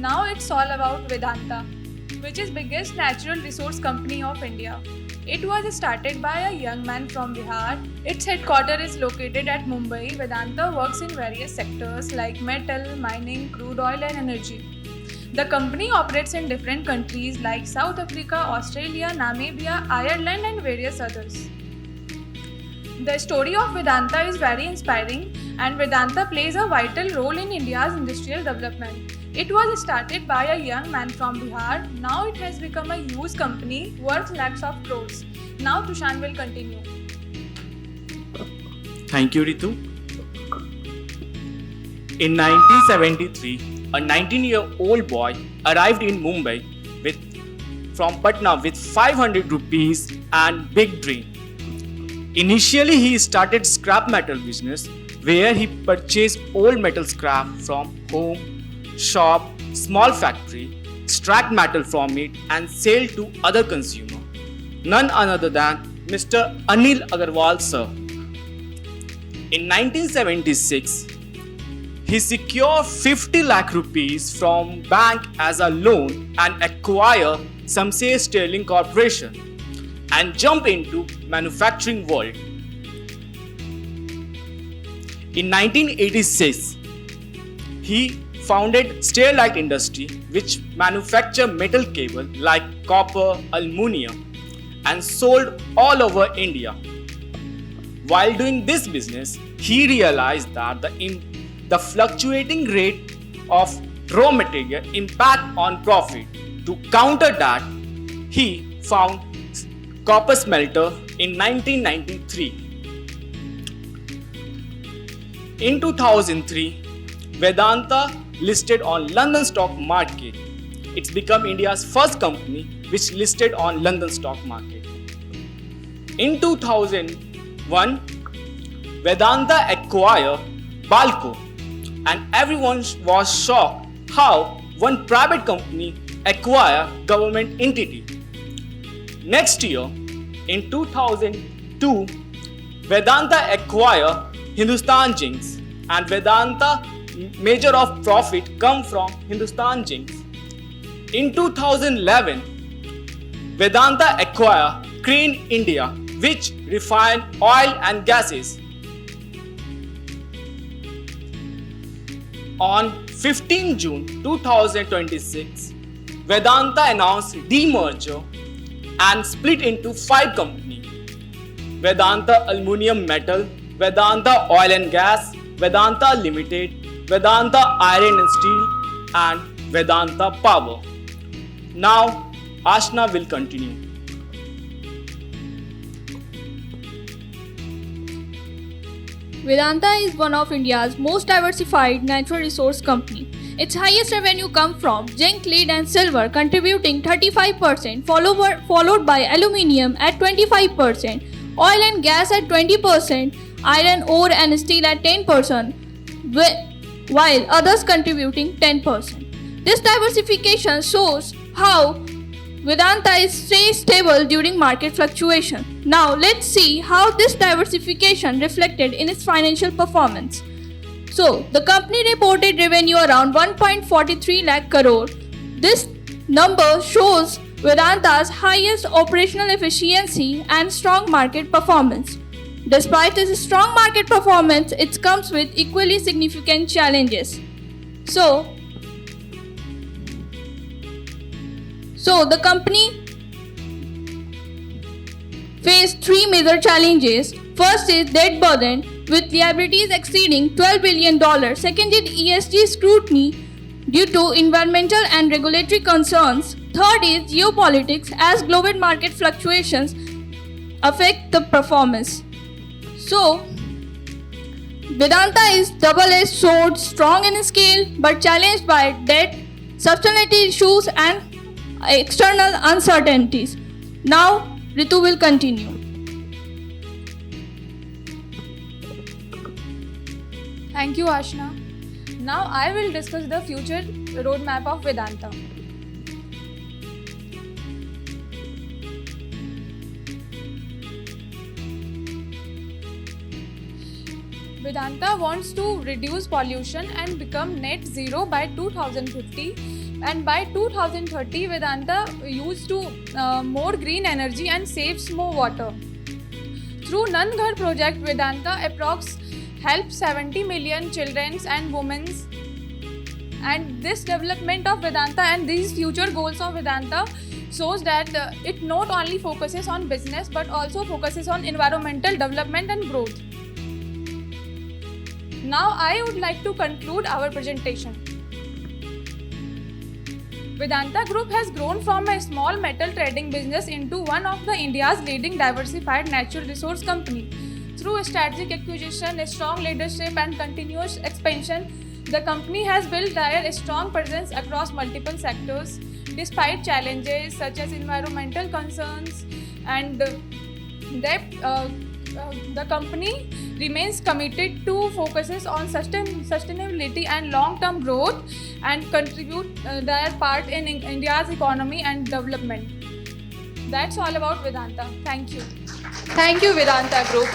Now it's all about Vedanta, which is biggest natural resource company of India. It was started by a young man from Bihar. Its headquarters is located at Mumbai. Vedanta works in various sectors like metal, mining, crude oil and energy. The company operates in different countries like South Africa, Australia, Namibia, Ireland and various others. The story of Vedanta is very inspiring and Vedanta plays a vital role in India's industrial development. It was started by a young man from Bihar. Now it has become a huge company worth lakhs of crores. Now Tushan will continue. Thank you, Ritu. In 1973, a 19-year-old boy arrived in Mumbai from Patna with 500 rupees and big dream. Initially, he started scrap metal business where he purchased old metal scrap from home, shop, small factory, extract metal from it and sell to other consumer. None other than Mr. Anil Agarwal sir. In 1976, he secured 50 lakh rupees from bank as a loan and acquire Samsay Sterling Corporation and jump into manufacturing world. In 1986, he founded Sterlite Industry, which manufacture metal cable like copper, aluminum and sold all over India. While doing this business, he realized that the fluctuating rate of raw material impact on profit. To counter that, he found copper smelter in 1993. In 2003, Vedanta listed on London Stock Market. It's become India's first company which listed on London Stock Market. In 2001, Vedanta acquired Balco and everyone was shocked how one private company acquired government entity. Next year, in 2002, Vedanta acquired Hindustan Zinc and Vedanta major of profit come from Hindustan Zinc. In 2011, Vedanta acquired Crane India, which refine oil and gases. On 15 June 2026, Vedanta announced demerger and split into 5 companies: Vedanta Aluminium Metal, Vedanta Oil and Gas, Vedanta Limited, Vedanta Iron and Steel, and Vedanta Power. Now, Ashna will continue. Vedanta is one of India's most diversified natural resource company. Its highest revenue comes from zinc, lead and silver contributing 35%, followed by aluminium at 25%, oil and gas at 20%, iron ore and steel at 10%, while others contributing 10%. This diversification shows how Vedanta stays stable during market fluctuation. Now let's see how this diversification reflected in its financial performance. So, the company reported revenue around 1.43 lakh crore. This number shows Vedanta's highest operational efficiency and strong market performance. Despite its strong market performance, it comes with equally significant challenges. So the company faced 3 major challenges. First is debt burden with liabilities exceeding $12 billion. Second is ESG scrutiny due to environmental and regulatory concerns. Third is geopolitics as global market fluctuations affect the performance. So, Vedanta is double-edged sword, strong in scale but challenged by debt, sustainability issues and external uncertainties. Now, Ritu will continue. Thank you, Ashna. Now I will discuss the future roadmap of Vedanta. Vedanta wants to reduce pollution and become net zero by 2050. And by 2030, Vedanta used to more green energy and saves more water. Through Nanghar project, Vedanta approx helps 70 million children and women. And this development of Vedanta and these future goals of Vedanta shows that it not only focuses on business but also focuses on environmental development and growth. Now I would like to conclude our presentation. Vedanta Group has grown from a small metal trading business into one of the India's leading diversified natural resource company. Through strategic acquisition, strong leadership and continuous expansion, the company has built a strong presence across multiple sectors. Despite challenges such as environmental concerns and debt, the company remains committed to focuses on sustainability and long-term growth and contribute their part in India's economy and development. That's all about Vedanta. Thank you. Thank you, Vedanta Group.